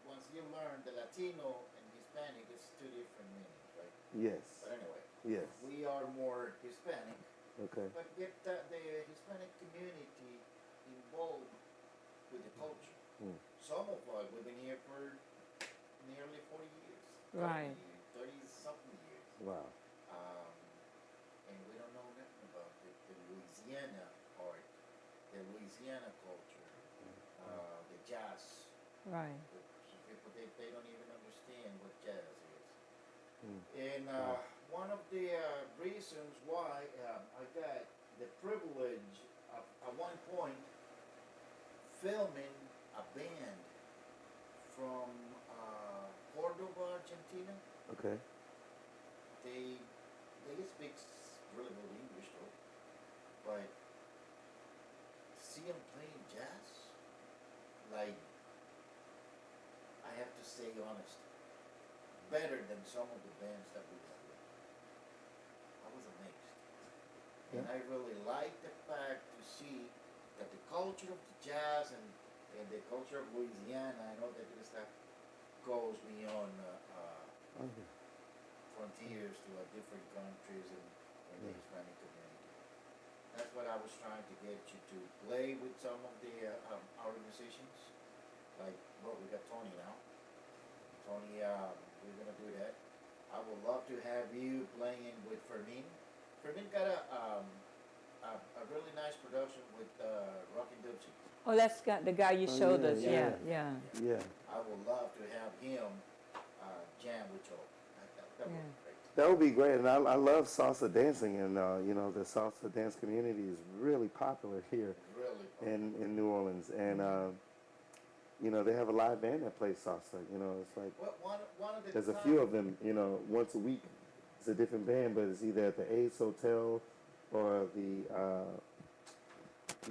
once you learn the Latino and Hispanic, it's two different meanings, right? Yes. But anyway, Yes. we are more Hispanic, Okay. but get the Hispanic community involved with the culture. Some of us, we've been here for nearly 40 years. Right. 30-something years. Wow. And we don't know nothing about the Louisiana art, the Louisiana culture, the jazz. Right. Some people, they don't even understand what jazz is. And one of the reasons why I got the privilege of, at one point, filming a band from Cordoba, Argentina. Okay. They speak really good English though, but see them playing jazz, like, I have to say honest, better than some of the bands that we have with. I was amazed. And I really like the fact to see that the culture of the jazz and the culture of Louisiana, I know that this stuff goes beyond frontiers to different countries and the Hispanic community. That's what I was trying to get you to play with some of the organizations. Like, well, we got Tony now. Tony, we're gonna do that. I would love to have you playing with Fermin. Fermin got a really nice production with Rockin' Dipsy. Oh, that's got the guy you showed us. Yeah. I would love to have him jam with you. That would be great. That would be great. And I love salsa dancing, and, you know, the salsa dance community is really popular here in New Orleans. And, you know, they have a live band that plays salsa. You know, it's like, One of the there's a few of them, you know, once a week. It's a different band, but it's either at the Ace Hotel or the,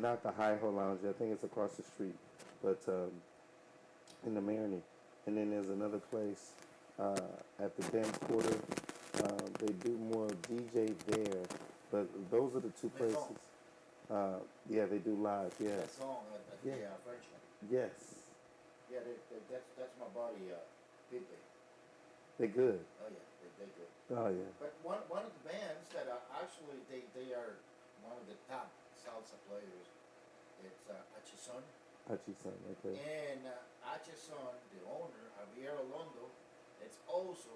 not the Hi-Ho Lounge, I think it's across the street, but in the Maroney. And then there's another place at the Ben's Quarter. They do more DJ there, but those are the two places. Yeah, they do live, yeah. That song, the Frenchman. Yes. Yeah, that's my buddy, Pepe. They're good. Oh yeah, they're good. Oh yeah. But one of the bands that are actually they are one of the top salsa players. It's Achison. Achison, okay. And Achison, the owner, Javier Olondo, it's also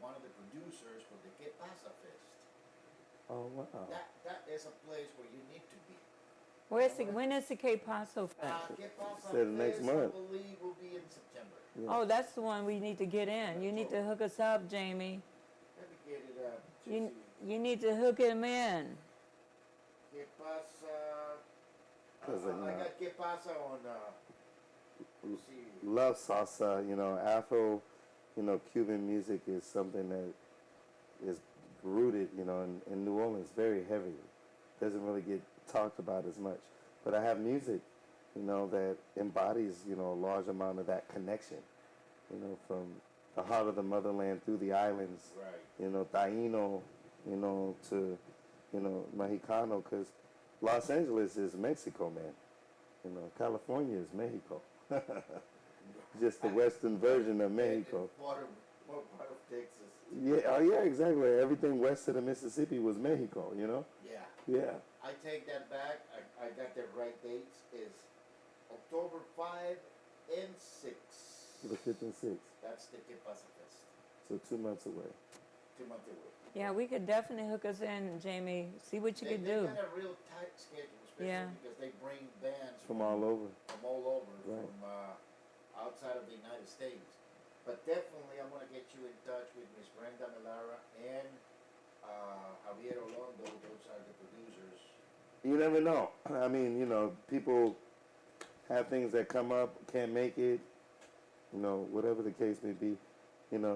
one of the producers for the Que Pasa Fest. Oh wow. That is a place where you need to be. When is the Cape Paso Fest? Que Pasa Said Fest, next month. I believe, will be in September. Yeah. Oh, that's the one we need to get in. You need to hook us up, Jamie. Let me get it up. You need to hook him in. Que Pasa. 'Cause, I got Que Pasa on. Love salsa, you know, Afro, you know, Cuban music is something that is rooted, you know, in New Orleans, very heavy. Doesn't really get talked about as much. But I have music, you know, that embodies, you know, a large amount of that connection, you know, from the heart of the motherland through the islands, Right. you know, Taino, to, Mexicano, because Los Angeles is Mexico, man. California is Mexico. Just the western version of Mexico. What part of Texas? Yeah, exactly. Everything west of the Mississippi was Mexico, Yeah. Yeah. I take that back. I got the right dates. Is October 5 and 6. The 5th and 6th. That's the Que Pasa Fest. So 2 months away. 2 months away. Yeah, we could definitely hook us in, Jamie. See what you could do. They got a real tight schedule, especially because they bring bands From all over. From all over, Right. from outside of the United States. But definitely, I'm going to get you in touch with Miss Brenda Melara and Javier Olondo. Those are the producers. You never know. I mean, people have things that come up, can't make it, whatever the case may be,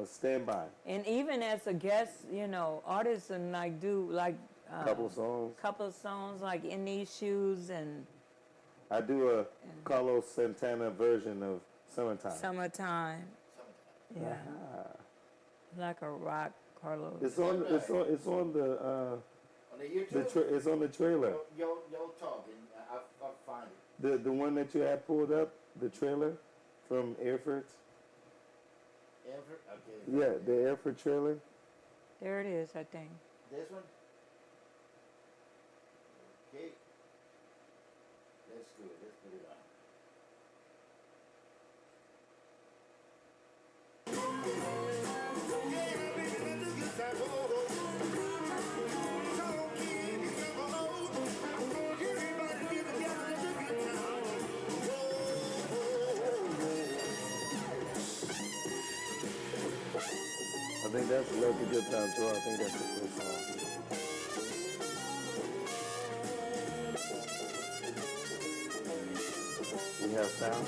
stand by. And even as a guest, artists and do Couple songs. couple songs like In These Shoes and I do a Carlos Santana version of Summertime. Summertime. Yeah. Like a rock, Carlos. It's on the On the YouTube? it's on the trailer. You'll talk, and I'll find it. The one that you had pulled up, the trailer from Erfurt. Ever? Okay. Yeah, the Erfurt trailer. There it is, I think. This one? Okay. Let's do it. Let's put it on. I think that's Like a Good Time too. I think that's the first song. We have sound.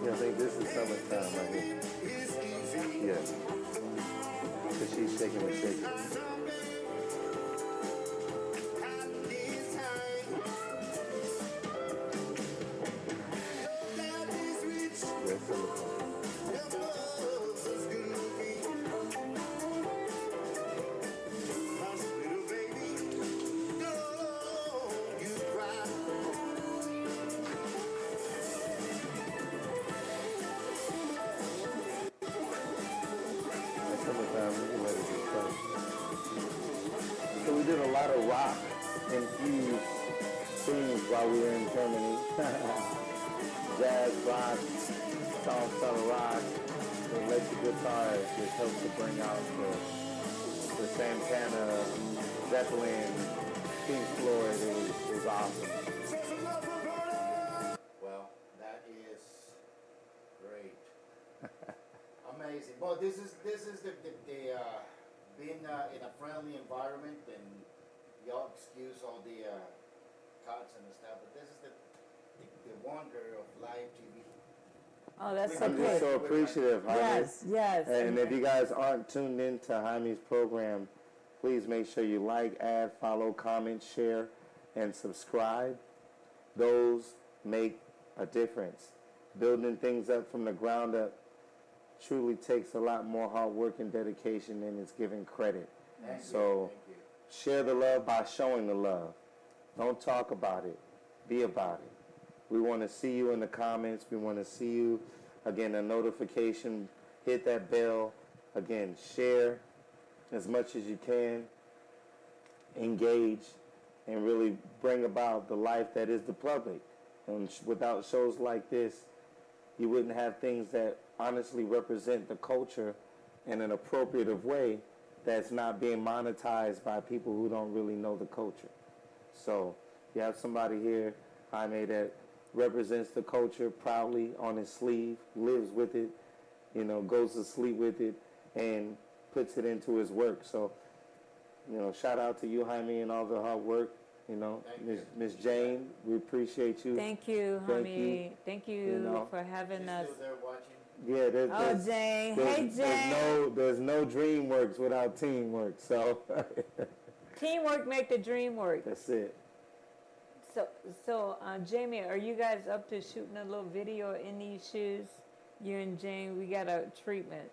Yeah, I think this is Summertime right here. Yeah. Because she's shaking and shaking. That's Summertime. So we did a lot of rock infused things while we were in Germany. Jazz, rock, salsa rock, the electric guitar just helps to bring out the Santana, Zeppelin, Pink Floyd. It was awesome. Well, that is great. Amazing. Well, this is the being in a friendly environment, and y'all excuse all the cuts and stuff, but this is the wonder of live TV. Oh, that's I'm just so appreciative, Jaime. Yes. And if you guys aren't tuned in to Jaime's program, please make sure you like, add, follow, comment, share, and subscribe. Those make a difference. Building things up from the ground up truly takes a lot more hard work and dedication than it's given credit. Thank So you. share the love by showing the love. Don't talk about it. Be about it. We want to see you in the comments. We want to see you, again, a notification. Hit that bell. Again, share as much as you can. Engage and really bring about the life that is the public. And without shows like this, you wouldn't have things that honestly represent the culture in an appropriate way that's not being monetized by people who don't really know the culture. So you have somebody here, Jaime, that represents the culture proudly on his sleeve, lives with it, goes to sleep with it, and puts it into his work. So, shout out to you, Jaime, and all the hard work. Miss Jane, we appreciate you. Thank you, Jaime. Thank you for having us. Still there watching? Yeah, Jane. Hey, Jane. There's no DreamWorks without teamwork. So teamwork make the dream work. That's it. So, Jamie, are you guys up to shooting a little video in these shoes? You and Jane, we got a treatment.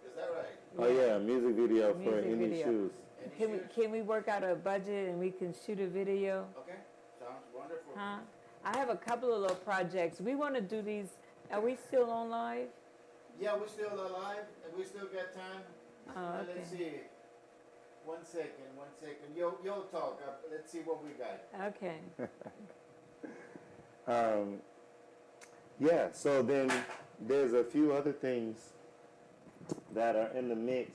Is that right? Oh yeah, music video for any shoes. Can we work out a budget and we can shoot a video? Okay, sounds wonderful. Huh? I have a couple of little projects. We want to do these. Are we still on live? Yeah, we're still alive and we still got time. Okay. Let's see. One second. You'll talk. Let's see what we got. Okay. Yeah, so then there's a few other things that are in the mix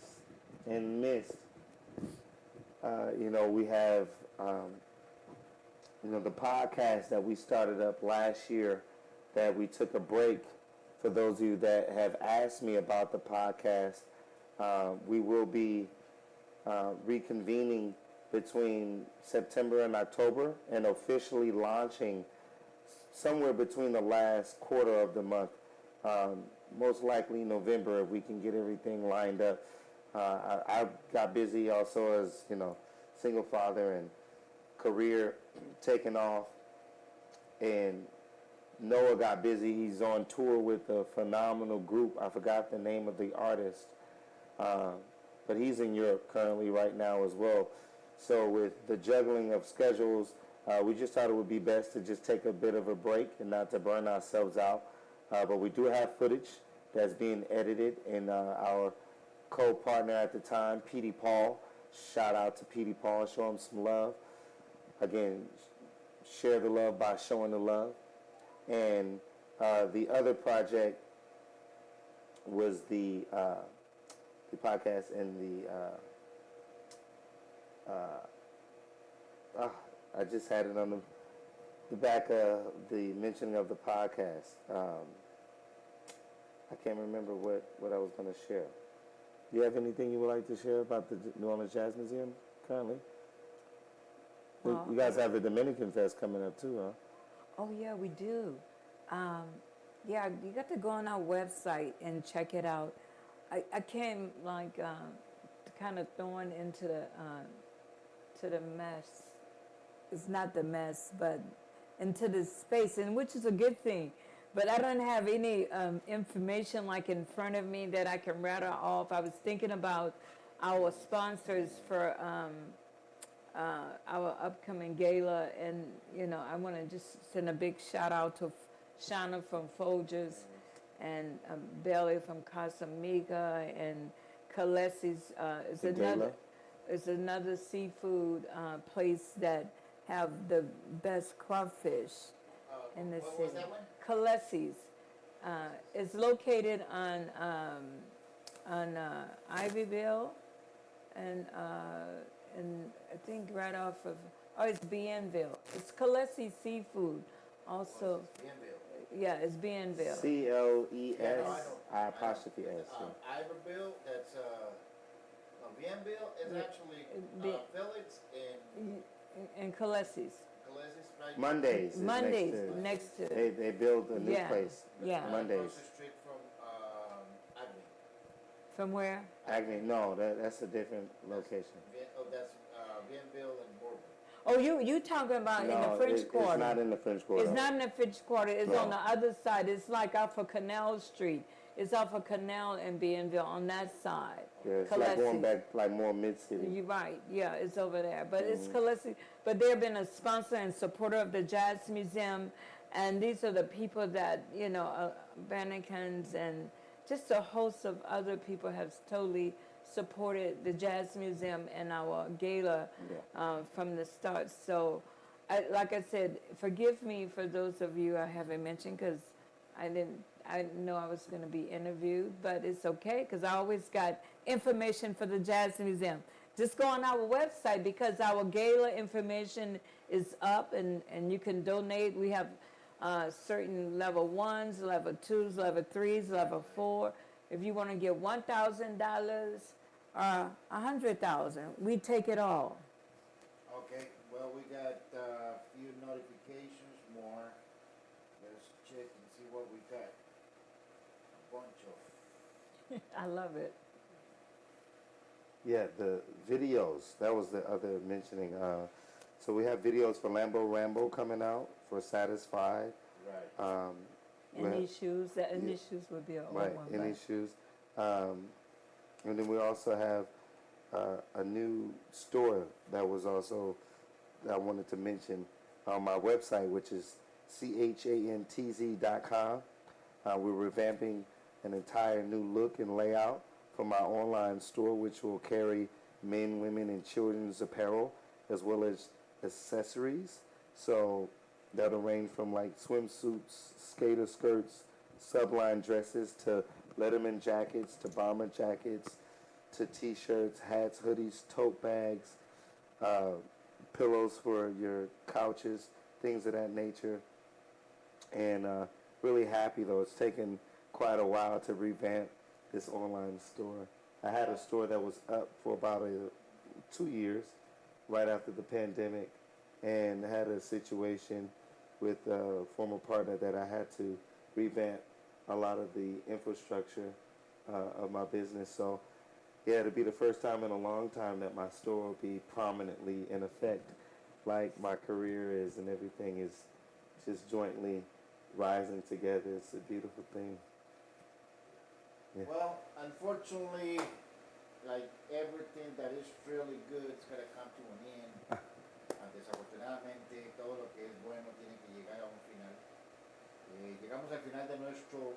and missed. We have, the podcast that we started up last year that we took a break. For those of you that have asked me about the podcast, we will be reconvening between September and October and officially launching somewhere between the last quarter of the month, most likely November if we can get everything lined up. I got busy also as, single father and career taking off, and Noah got busy. He's on tour with a phenomenal group. I forgot the name of the artist, but he's in Europe currently right now as well. So with the juggling of schedules, we just thought it would be best to just take a bit of a break and not to burn ourselves out. But we do have footage that's being edited, and our co-partner at the time, Petey Paul, shout out to Petey Paul, show him some love. Again, share the love by showing the love. And the other project was the podcast and I just had it on the back of the mentioning of the podcast. I can't remember what I was going to share. Do you have anything you would like to share about the New Orleans Jazz Museum currently? Well, you guys have the Dominican Fest coming up too, huh? Oh, yeah, we do. Yeah, you got to go on our website and check it out. I came kind of thrown into the mess. It's not the mess, but into the space, and which is a good thing. But I don't have any information in front of me that I can rattle off. I was thinking about our sponsors for our upcoming gala, and I want to just send a big shout out to Shauna from Folgers and Bailey from Casa and Kalesi's is another seafood place that have the best crawfish in the city. What was that one? Kalesi's. It's located on Ivyville, and I think right off of it's Bienville. It's Kalesi Seafood, also. Yeah, it's Bienville. CLES apostrophe S. Ivyville. That's Bienville is actually village in In Kalesi's. Right? Mondays. Next to. They built a new place. Yeah. Across Mondays. the street from Agni. From where? Agni. No, that's a different location. That's Bienville and Bourbon. Oh, you talking about in the French Quarter? It's not in the French Quarter. It's not in the French Quarter. It's No. on the other side. It's off of Canal Street. It's off of Canal and Bienville on that side. Yeah, it's going back more mid-city. You're right. Yeah, it's over there. But it's Kalesi. But they've been a sponsor and supporter of the Jazz Museum. And these are the people that, Bannikins and just a host of other people have totally supported the Jazz Museum and our gala from the start. So, like I said, forgive me for those of you I haven't mentioned, because I didn't know I was going to be interviewed, but it's okay, because I always got information for the Jazz Museum. Just go on our website, because our gala information is up, and you can donate. We have certain level 1s, level 2s, level 3s, level 4. If you want to get $1,000, or 100,000. We take it all. Okay, well, we got a few notifications more. Let's check and see what we got. A bunch of. I love it. Yeah, the videos. That was the other mentioning. So we have videos for Lambo Rambo coming out for Satisfied. Right. Any shoes, any shoes would be a old right, one. any shoes. And then we also have a new store that was also, that I wanted to mention on my website, which is chantz.com. We're revamping an entire new look and layout for my online store, which will carry men, women, and children's apparel, as well as accessories. So that'll range from like swimsuits, skater skirts, subline dresses, to Letterman jackets, to bomber jackets, to t-shirts, hats, hoodies, tote bags, pillows for your couches, things of that nature. And really happy though, it's taken quite a while to revamp this online store. I had a store that was up for about 2 years right after the pandemic, and had a situation with a former partner that I had to revamp a lot of the infrastructure of my business. So yeah, it'll be the first time in a long time that my store will be prominently in effect, like my career is, and everything is just jointly rising together. It's a beautiful thing. Yeah. Well, unfortunately, like everything that is really good, it's going to come to an end. Desafortunadamente, todo lo que es bueno tiene que llegar a un final. Llegamos al final de nuestro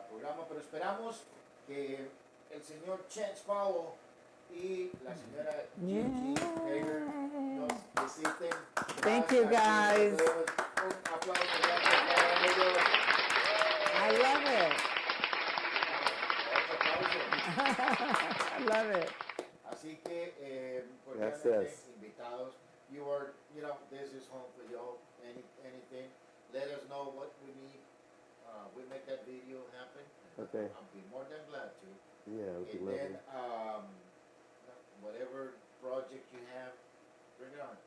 programa, pero esperamos que el señor Chantz Powell y la señora Gigi Hager nos visiten. Thank you, guys. Un aplauso para ellos. I love it. I love it. Así que, Gracias. invitados. You are, this is home for you. Anything. Let us know what we need. We make that video happen. Okay. I'll be more than glad to. Yeah, it would be And lovely. then, whatever project you have, bring it on.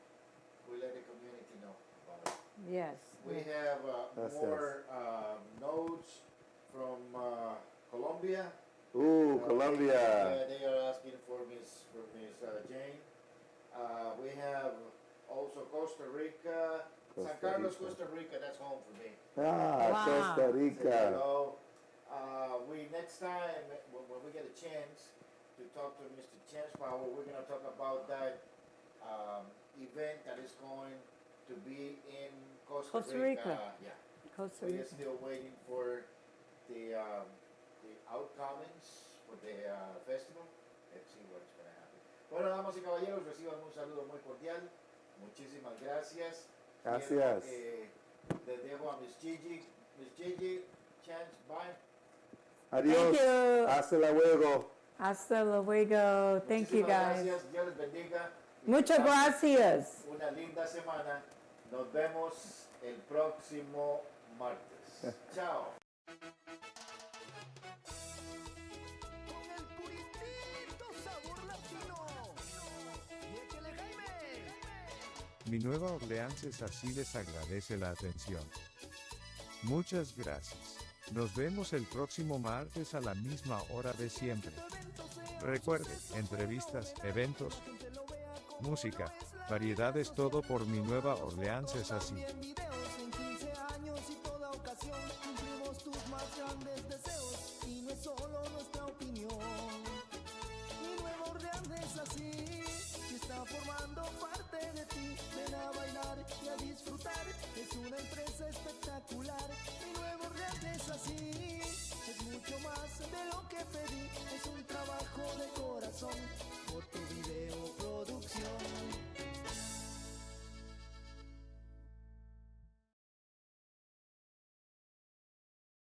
We let the community know about it. Yes. We have more notes from Colombia. Ooh, Colombia. Yeah, they are asking for Miss Jane. We have also Costa Rica. San Carlos, Costa Rica, that's home for me. Ah, Wow. Costa Rica. So, we next time, when we get a chance to talk to Mr. Chantz Powell, we're going to talk about that event that is going to be in Costa Rica. Yeah. Costa We are Rica. still waiting for the outcomes for the festival. Let's see what's going to happen. Bueno, damas y caballeros, reciban un saludo muy cordial. Muchísimas gracias. Gracias. Les dejo a Miss Gigi. Miss Gigi, Chantz, bye. Adiós. Thank you. Hasta luego. Hasta luego. Thank you, Muchísimas guys. Gracias. Dios les bendiga. Y Muchas que pasen gracias. Una linda semana. Nos vemos el próximo martes. Chao. Con el puritito sabor latino. Y échale, Jaime. Mi Nueva Orleans es así, les agradece la atención. Muchas gracias. Nos vemos el próximo martes a la misma hora de siempre. Recuerde, entrevistas, eventos, música, variedades, todo por Mi Nueva Orleans es así. También videos en 15 años y toda ocasión. Cumplimos tus más grandes deseos. Y no es solo nuestra opinión. Mi Nueva Orleans es así. Y está formando parte de ti. Ven a bailar y a disfrutar. Es una empresa espectacular. Mi Nueva Orleans es así. Es mucho más de lo que pedí.